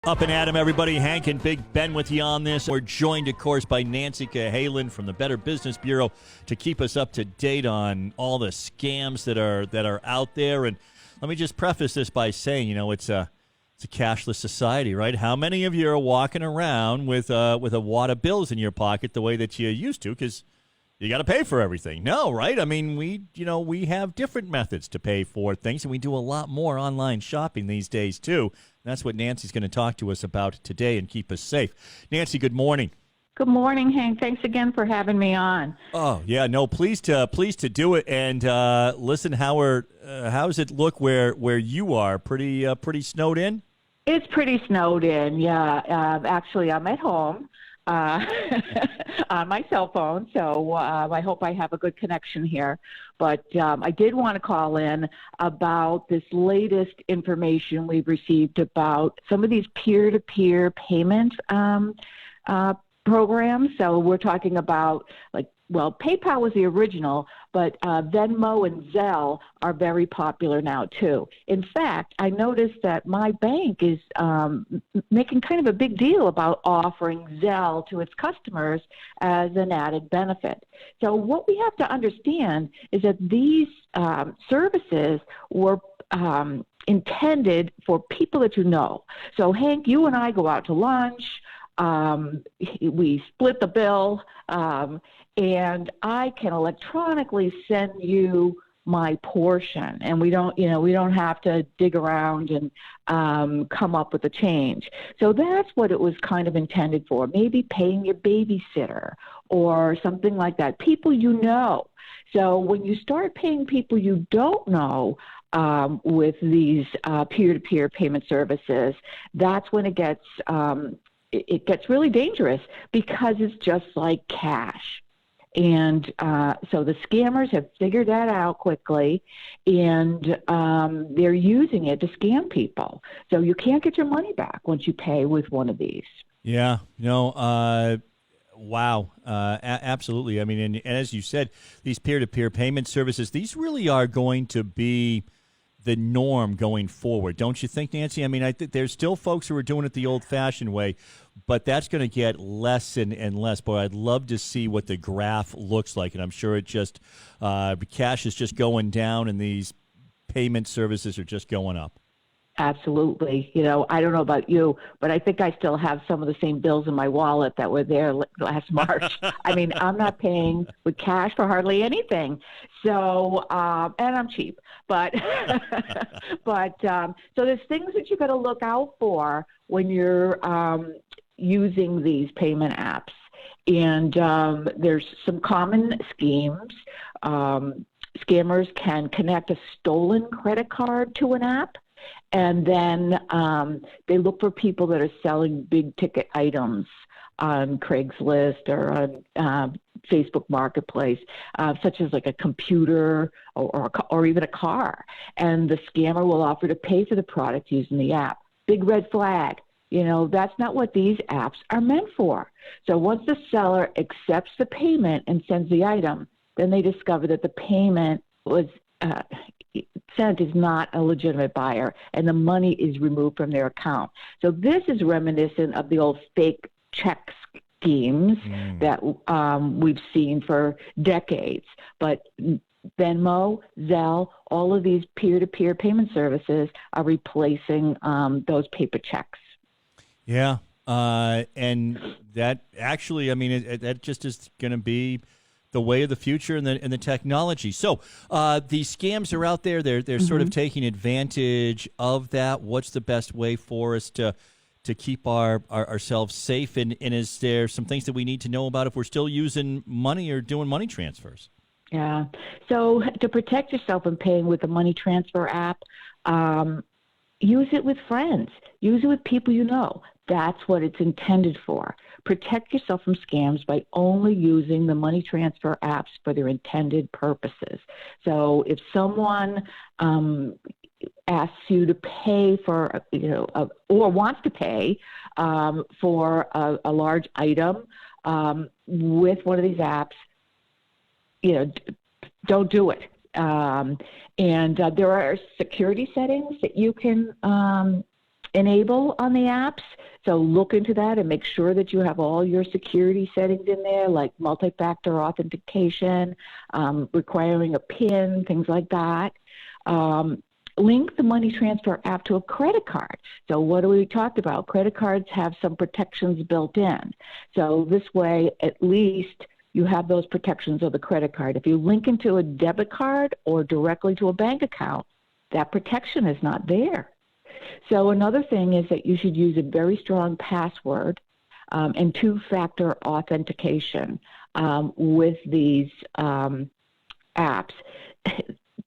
Up and at 'em, everybody. Hank and Big Ben with you on this. We're joined, of course, by Nancy Cahalen from the Better Business Bureau to keep us up to date on all the scams that are out there. And let me just preface this by saying, it's a cashless society, right? How many of you are walking around with a wad of bills in your pocket the way that you used to? Because you got to pay for everything. No, right? I mean, we have different methods to pay for things, and we do a lot more online shopping these days too. And that's what Nancy's going to talk to us about today and keep us safe. Nancy, good morning. Good morning, Hank. Thanks again for having me on. Oh yeah, no, pleased to do it. And listen, how's it look where you are? Pretty snowed in. It's pretty snowed in. Yeah, actually, I'm at home. On my cell phone, so I hope I have a good connection here. But I did want to call in about this latest information we've received about some of these peer-to-peer payment programs. So we're talking about PayPal was the original, but Venmo and Zelle are very popular now too. In fact, I noticed that my bank is making kind of a big deal about offering Zelle to its customers as an added benefit. So what we have to understand is that these services were intended for people that you know. So Hank, you and I go out to lunch. We split the bill, and I can electronically send you my portion, and we don't have to dig around and come up with a change. So that's what it was kind of intended for. Maybe paying your babysitter or something like that. People you know. So when you start paying people you don't know with these peer-to-peer payment services, that's when it gets really dangerous because it's just like cash. And so the scammers have figured that out quickly, and they're using it to scam people. So you can't get your money back once you pay with one of these. Yeah, wow, absolutely. I mean, and as you said, these peer-to-peer payment services, these really are going to be the norm going forward, don't you think, Nancy? I mean, I think there's still folks who are doing it the old-fashioned way, but that's going to get less and less. Boy, I'd love to see what the graph looks like, and I'm sure it just cash is just going down, and these payment services are just going up. Absolutely. I don't know about you, but I think I still have some of the same bills in my wallet that were there last March. I mean, I'm not paying with cash for hardly anything. So, and I'm cheap, but so there's things that you got to look out for when you're using these payment apps. And there's some common schemes. Scammers can connect a stolen credit card to an app. And then they look for people that are selling big-ticket items on Craigslist or on Facebook Marketplace, such as like a computer or even a car. And the scammer will offer to pay for the product using the app. Big red flag. That's not what these apps are meant for. So once the seller accepts the payment and sends the item, then they discover that the payment was sent is not a legitimate buyer, and the money is removed from their account. So this is reminiscent of the old fake check schemes that we've seen for decades. But Venmo, Zelle, all of these peer-to-peer payment services are replacing those paper checks. Yeah, and that actually, I mean, that just is going to be the way of the future and the technology. So these scams are out there. They're sort of taking advantage of that. What's the best way for us to keep ourselves safe? And is there some things that we need to know about if we're still using money or doing money transfers? Yeah. So to protect yourself from paying with a money transfer app, use it with friends. Use it with people you know. That's what it's intended for. Protect yourself from scams by only using the money transfer apps for their intended purposes. So if someone asks you to pay for, or wants to pay for a large item with one of these apps, don't do it. And there are security settings that you can enable on the apps. So look into that and make sure that you have all your security settings in there, like multi-factor authentication, requiring a PIN, things like that. Link the money transfer app to a credit card. So what do we talked about? Credit cards have some protections built in. So this way, at least you have those protections of the credit card. If you link into a debit card or directly to a bank account, that protection is not there. So another thing is that you should use a very strong password and two-factor authentication with these apps.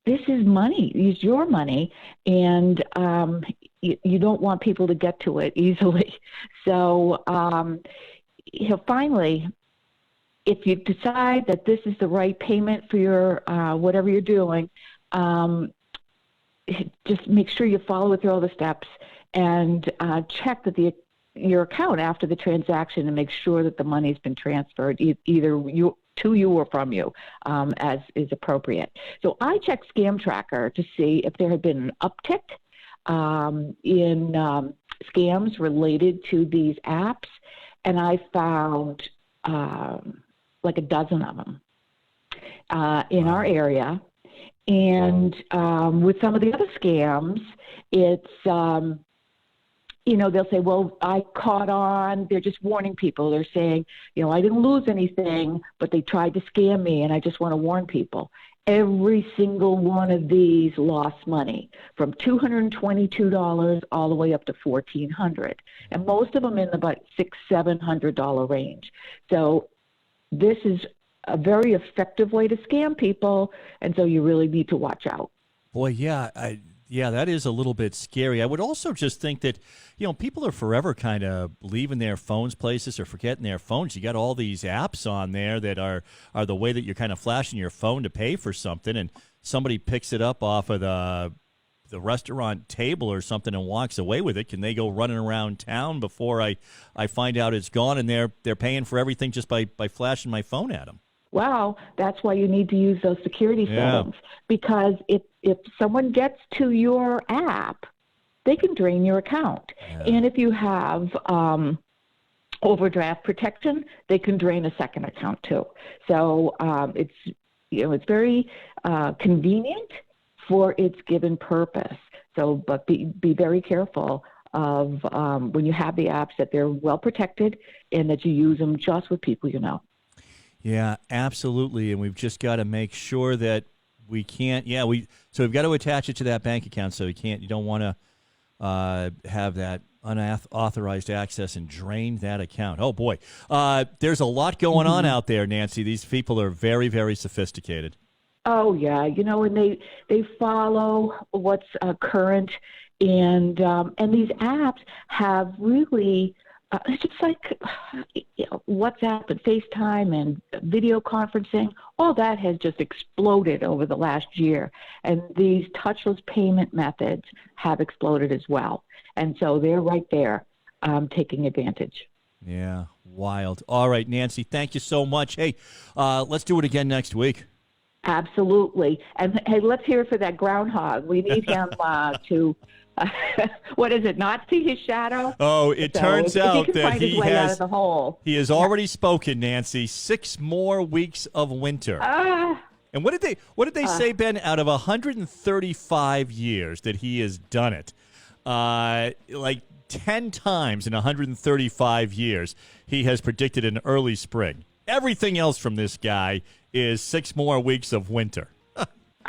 This is money. It's your money, and you don't want people to get to it easily. So, finally, if you decide that this is the right payment for your whatever you're doing, just make sure you follow through all the steps and check that your account after the transaction and make sure that the money's been transferred either to you or from you as is appropriate. So I checked Scam Tracker to see if there had been an uptick in scams related to these apps, and I found like a dozen of them in our area. And with some of the other scams, it's, they'll say, well, I caught on. They're just warning people. They're saying, I didn't lose anything, but they tried to scam me, and I just want to warn people. Every single one of these lost money, from $222 all the way up to $1,400, and most of them in the about $600-700 range. So this is a very effective way to scam people, and so you really need to watch out. Boy, yeah, that is a little bit scary. I would also just think that, people are forever kind of leaving their phones places or forgetting their phones. You got all these apps on there that are the way that you're kind of flashing your phone to pay for something, and somebody picks it up off of the restaurant table or something and walks away with it. Can they go running around town before I find out it's gone, and they're paying for everything just by flashing my phone at them? Well, that's why you need to use those security settings, because if someone gets to your app, they can drain your account. Yeah. And if you have overdraft protection, they can drain a second account too. So it's very convenient for its given purpose. So, but be very careful of when you have the apps that they're well protected and that you use them just with people you know. Yeah, absolutely, and we've just got to make sure that we can't. Yeah, so we've got to attach it to that bank account. So you don't want to have that unauthorized access and drain that account. Oh boy, there's a lot going on out there, Nancy. These people are very, very sophisticated. Oh yeah, and they follow what's current, and these apps have really. It's just like WhatsApp and FaceTime and video conferencing, all that has just exploded over the last year. And these touchless payment methods have exploded as well. And so they're right there taking advantage. Yeah, wild. All right, Nancy, thank you so much. Hey, let's do it again next week. Absolutely. And hey, let's hear it for that groundhog. We need him to... what is it? Not see his shadow? Oh, it turns out that he has already spoken, Nancy. 6 more weeks of winter. And what did they say, Ben? Out of 135 years that he has done it, like 10 times in 135 years, he has predicted an early spring. Everything else from this guy is 6 more weeks of winter.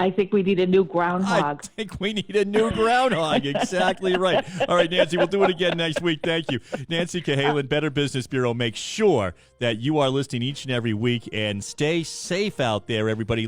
I think we need a new groundhog. I think we need a new groundhog. Exactly right. All right, Nancy, we'll do it again next week. Thank you. Nancy Cahalen, Better Business Bureau. Make sure that you are listening each and every week, and stay safe out there, everybody.